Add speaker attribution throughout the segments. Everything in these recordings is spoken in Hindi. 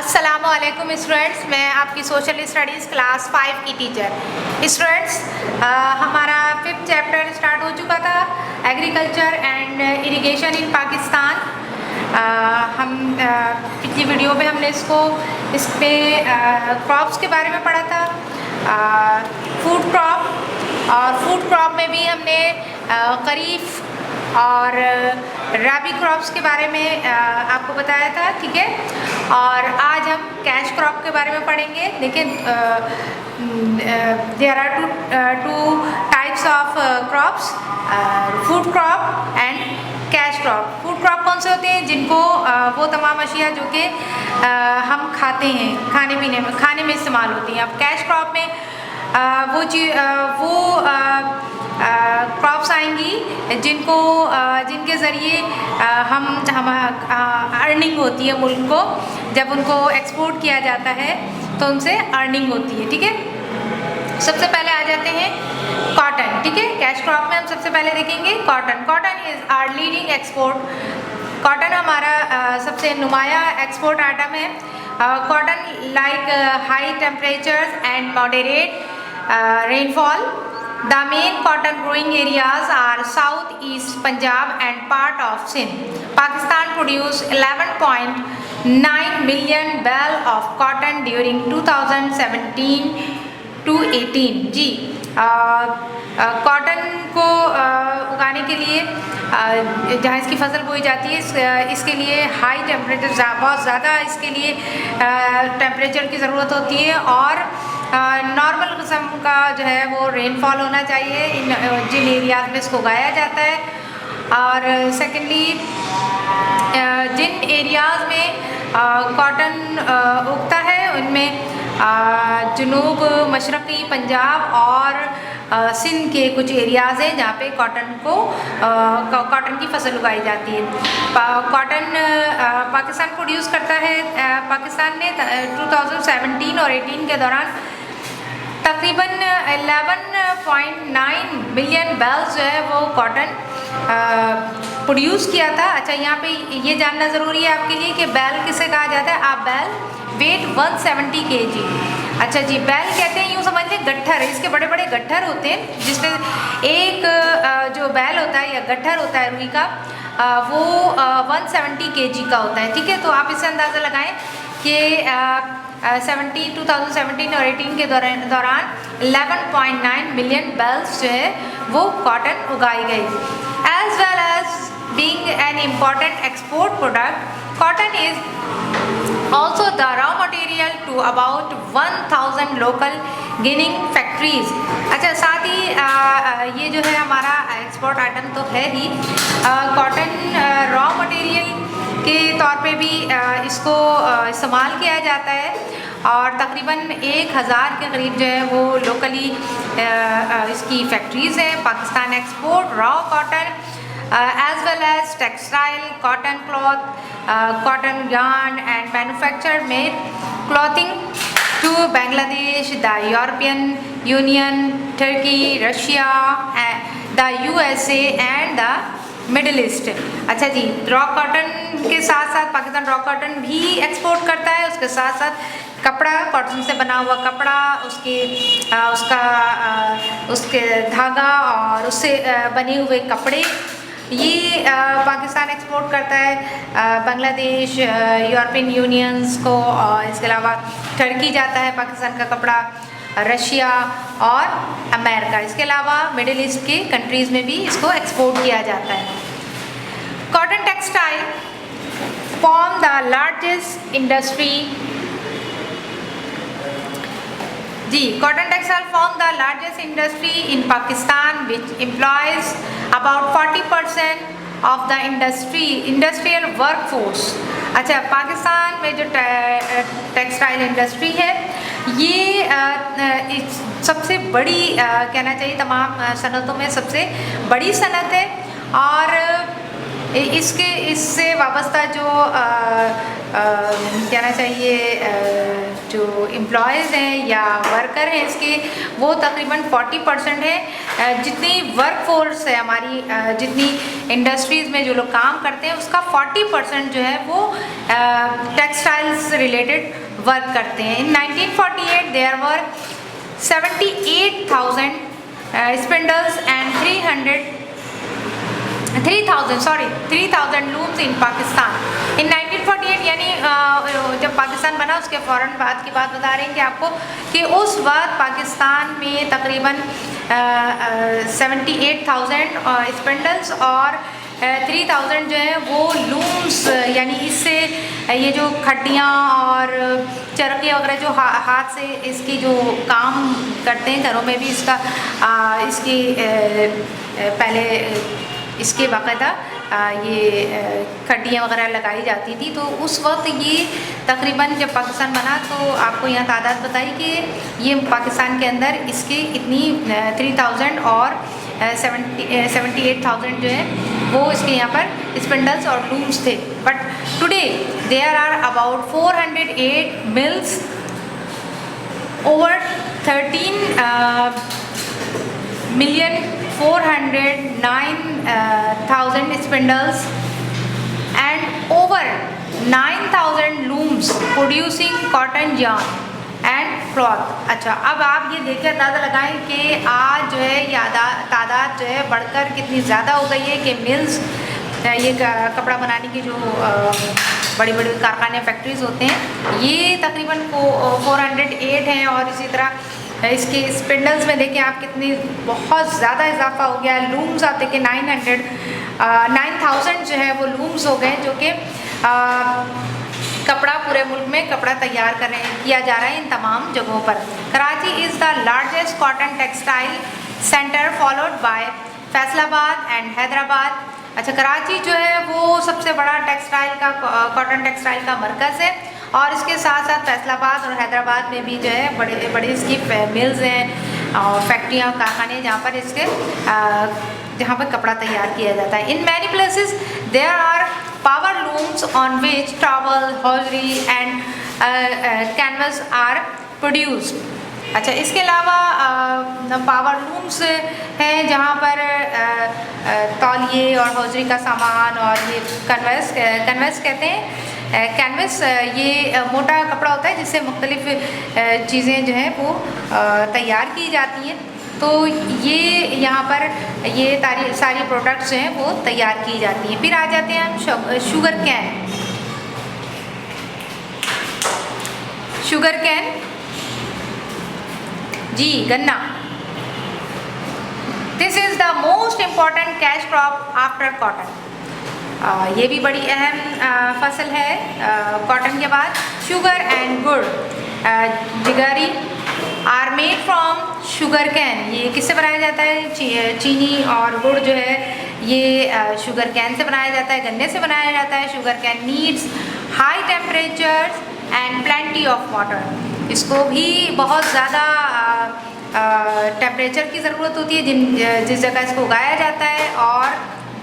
Speaker 1: अस्सलामुअलैकुम स्टूडेंट्स, मैं आपकी सोशल स्टडीज़ क्लास 5 की टीचर। स्टूडेंट्स, हमारा 5th चैप्टर स्टार्ट हो चुका था, एग्रीकल्चर एंड इरिगेशन इन पाकिस्तान। हम पिछली वीडियो में हमने इस पे क्रॉप्स के बारे में पढ़ा था, फूड क्रॉप, और फूड क्रॉप में भी हमने खरीफ और राबी क्रॉप्स के बारे में आपको बताया था, ठीक है। और आज हम कैश क्रॉप के बारे में पढ़ेंगे। देखिए, there are two types of crops, food crop and cash crop. Food crop कौन से होते हैं? जिनको वो तमाम अशिया जो कि हम खाते हैं, खाने में इस्तेमाल होती हैं। अब कैश क्रॉप में वो क्रॉप्स आएंगी जिनके ज़रिए हम अर्निंग होती है मुल्क को। जब उनको एक्सपोर्ट किया जाता है तो उनसे अर्निंग होती है, ठीक है। सबसे पहले आ जाते हैं कॉटन, ठीक है। कैश क्रॉप में हम सबसे पहले देखेंगे cotton. Cotton is our leading export. Cotton हमारा सबसे नुमाया एक्सपोर्ट आइटम है। Cotton like high temperatures and moderate rainfall. The main cotton growing areas are South East Punjab and part of Sindh. Pakistan produced 11.9 million bale of cotton during 2017 to 18। Ji, cotton को उगाने के लिए जहाँ इसकी फसल बोई जाती है, इसके लिए हाई टेम्परेचर, बहुत ज़्यादा इसके लिए टेम्परेचर की ज़रूरत होती है, और नॉर्मल किस्म का जो है वो रेनफॉल होना चाहिए जिन एरियाज़ में इसको उगाया जाता है। और सेकेंडली, जिन एरियाज़ में कॉटन उगता है उनमें जनूब मशरक़ी पंजाब और सिंध के कुछ एरियाज़ हैं जहाँ पे कॉटन की फसल उगाई जाती है। कॉटन पाकिस्तान प्रोड्यूस करता है। पाकिस्तान ने 2017 और 18 के दौरान तकरीबन 11.9 मिलियन बैल्स जो है वो कॉटन प्रोड्यूस किया था। अच्छा, यहाँ पे ये जानना ज़रूरी है आपके लिए कि बैल किसे कहा जाता है। आप बैल वेट 170 kg। अच्छा जी, बैल कहते हैं, यूँ समझ लें गट्ठर, इसके बड़े बड़े गट्ठर होते हैं, जिसमें एक जो बैल होता है या गट्ठर होता है रुई का, वो 170 kg का होता है, ठीक है। तो आप इससे अंदाज़ा लगाएं कि 2017 और 18 के दौरान 11.9 मिलियन बैल्स जो है वो कॉटन उगाई गई। As well as being an important export product, cotton is also the raw material to about 1000 local ginning factories। अच्छा, साथ ही ये जो है हमारा एक्सपोर्ट आइटम तो है ही, कॉटन रॉ मटेरियल के तौर पे भी इसको इस्तेमाल किया जाता है, और तकरीबन 1000 के करीब जो है वो लोकली इसकी फैक्ट्रीज़ हैं। Pakistan export raw cotton as well as textile, cotton cloth, cotton yarn and manufactured made clothing to Bangladesh, the European Union, Turkey, Russia, the USA and the middle east. अच्छा जी, रॉ कॉटन के साथ साथ पाकिस्तान रॉ कॉटन भी एक्सपोर्ट करता है। उसके साथ साथ कपड़ा, कॉटन से बना हुआ कपड़ा, उसके धागा और उससे बने हुए कपड़े, ये पाकिस्तान एक्सपोर्ट करता है बांग्लादेश, यूरोपियन यूनियंस को, और इसके अलावा टर्की जाता है पाकिस्तान का कपड़ा, रशिया और अमेरिका, इसके अलावा मिडिल ईस्ट के कंट्रीज़ में भी इसको एक्सपोर्ट किया जाता है। Cotton textile form the largest industry. जी, cotton textile form the largest industry in Pakistan which employs about 40% of the industrial workforce. अच्छा, पाकिस्तान में जो टेक्सटाइल इंडस्ट्री है ये सबसे बड़ी, कहना चाहिए तमाम सनतों में सबसे बड़ी सनत है, और इससे वाबस्ता जो कहना चाहिए जो एम्प्लॉयज़ हैं या वर्कर हैं इसके, वो तकरीबन 40% है। जितनी वर्क फोर्स है हमारी, जितनी इंडस्ट्रीज़ में जो लोग काम करते हैं उसका 40% जो है वो टेक्सटाइल्स रिलेटेड वर्क करते हैं। इन 1948 there were 78,000 spindles and 3,000 looms in Pakistan. In 1948 यानी जब पाकिस्तान बना उसके फ़ौरन बाद की बात बता रहे हैं कि आपको कि उस वक्त पाकिस्तान में तकरीबन 78,000 स्पिंडल्स और 3,000 जो है वो लूम्स, यानी इससे ये जो खड्डियाँ और चरखे वगैरह जो हाथ से इसकी जो काम करते हैं घरों में भी इसकी पहले इसके बाकायदा ये खड्डियाँ वगैरह लगाई जाती थी। तो उस वक्त ये तकरीबन जब पाकिस्तान बना तो आपको यहाँ तादाद बताई कि ये पाकिस्तान के अंदर इसके इतनी 3,000 और 78,000 जो है वो इसके यहाँ पर स्पिंडल्स और लूम्स थे। But today there are about 408 mills, over 13,409,000 spindles and over 9,000 looms producing cotton yarn and cloth. अच्छा, अब आप ये देखकर अंदाज़ा लगाएं कि आज जो है ये तादाद जो है बढ़कर कितनी ज़्यादा हो गई है कि मिल्स, ये कपड़ा बनाने की जो बड़ी बड़ी कारखाने फैक्ट्रीज़ होते हैं ये तकरीबन 408 हैं। और इसी तरह इसके स्पिंडल्स में देखें आप कितनी बहुत ज़्यादा इजाफा हो गया। लूम्स आप देखें 9,000 जो है वो लूम्स हो गए, जो कि कपड़ा पूरे मुल्क में कपड़ा तैयार किया जा रहा है इन तमाम जगहों पर। Karachi is the largest cotton textile centre followed by Faisalabad and Hyderabad. अच्छा, कराची जो है वो सबसे बड़ा कॉटन टेक्सटाइल का मरकज़ है और इसके साथ साथ फैसलाबाद और हैदराबाद में भी जो है बड़े बड़े इसकी मिल्स हैं और फैक्ट्रियाँ कारखाने जहाँ पर कपड़ा तैयार किया जाता है। In many places there are power looms on which towel, hosiery and canvas are produced. अच्छा, इसके अलावा पावर लूम्स हैं जहाँ पर तौलिए और हौजरी का सामान और ये कन्वेस कहते हैं। कैनवस ये मोटा कपड़ा होता है जिससे मुख्तलिफ चीज़ें जो हैं वो तैयार की जाती हैं। तो ये यहाँ पर ये सारी प्रोडक्ट्स जो हैं वो तैयार की जाती हैं। फिर आ जाते हैं हम शुगर कैन जी, गन्ना। This is the most important cash crop after cotton. ये भी बड़ी अहम फसल है कॉटन के बाद। Sugar and gur, jaggery are made from sugar cane. ये किससे बनाया जाता है? चीनी और गुड़ जो है ये शुगर कैन से बनाया जाता है, गन्ने से बनाया जाता है। Sugar cane needs high temperature and plenty of water. इसको भी बहुत ज़्यादा टेम्परेचर की ज़रूरत होती है जिस जगह इसको उगाया जाता है, और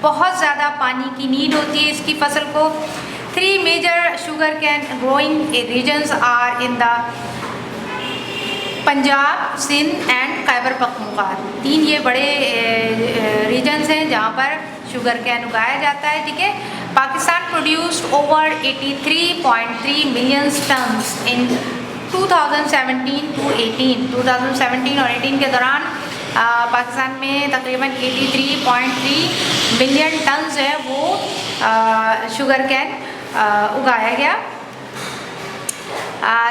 Speaker 1: बहुत ज़्यादा पानी की नीड होती है इसकी फसल को। 3 major sugar cane growing regions are in the Punjab, Sindh and Khyber Pakhtunkhwa. 3 ये बड़े रीजन्स हैं जहाँ पर शुगर कैन उगाया जाता है। ठीक है, Pakistan produced over 83.3 million turns in 2017 to 18। 2017 और 18 के दौरान पाकिस्तान में तकरीबन 83.3 मिलियन टन जो है वो शुगर कैन उगाया गया।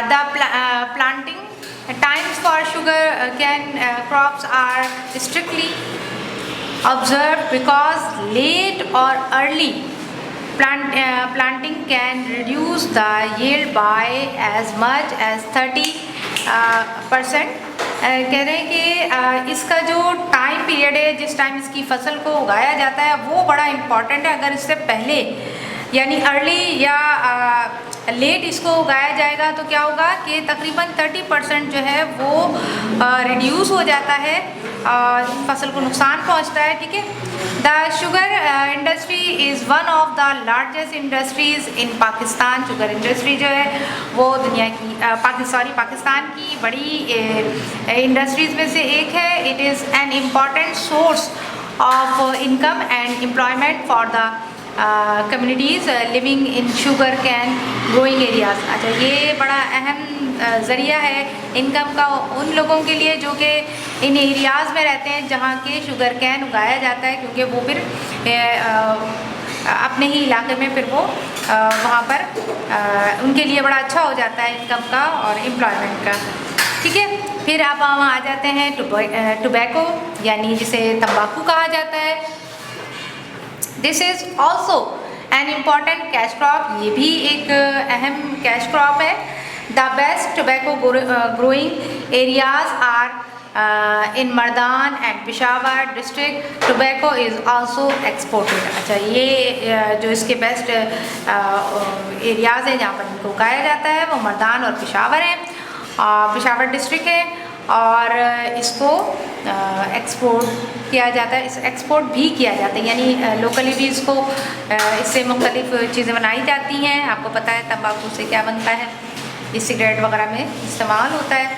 Speaker 1: The planting times for sugar cane crops are strictly observed because late or early planting can reduce the yield by as much as 30%। कह रहे हैं कि इसका जो टाइम पीरियड है जिस टाइम इसकी फसल को उगाया जाता है वो बड़ा इम्पॉर्टेंट है। अगर इससे पहले यानी अर्ली या लेट इसको उगाया जाएगा तो क्या होगा कि तकरीबन 30% जो है वो रिड्यूस हो जाता है, फसल को नुकसान पहुंचता है। ठीक है, the sugar industry is one of the largest industries in Pakistan. Sugar industry जो है वो दुनिया की पाकिस्तान की बड़ी इंडस्ट्रीज़ में से एक है। It is an important source of income and employment for the communities living in sugar cane growing areas. अच्छा, ये बड़ा अहम ज़रिया है इनकम का उन लोगों के लिए जो कि इन एरियाज़ में रहते हैं जहाँ के शुगर कैन उगाया जाता है, क्योंकि वो फिर अपने ही इलाके में फिर वो वहाँ पर उनके लिए बड़ा अच्छा हो जाता है इनकम का और एम्प्लॉयमेंट का। ठीक है, फिर आप वहाँ आ जाते हैं टोबैको, यानी जिसे तंबाकू कहा जाता है। This is also an important cash crop, ये भी एक अहम कैश क्रॉप है। The best tobacco growing areas are in Mardan and Peshawar district. Tobacco is also exported. अच्छा, ये जो इसके बेस्ट एरियाज़ हैं जहाँ पर इनको उगाया जाता है वो मर्दान और पेशावर हैं, पेशावर डिस्ट्रिक्ट है, और इसको एक्सपोर्ट किया जाता है, इस एक्सपोर्ट भी किया जाता है, यानी लोकली भी इसको इससे मुख्तलिफ चीज़ें बनाई जाती हैं। आपको पता है तंबाकू से क्या बनता है, ये सिगरेट वगैरह में इस्तेमाल होता है,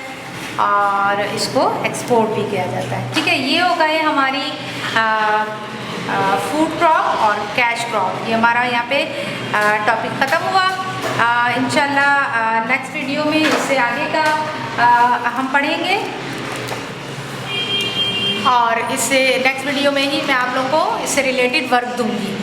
Speaker 1: और इसको एक्सपोर्ट भी किया जाता है। ठीक है, ये हो गए हमारी फूड क्रॉप और कैश क्रॉप। ये हमारा यहाँ पे टॉपिक ख़त्म हुआ। इंशाल्लाह नेक्स्ट वीडियो में इससे आगे का हम पढ़ेंगे, और इससे नेक्स्ट वीडियो में ही मैं आप लोगों को इससे रिलेटेड वर्क दूंगी।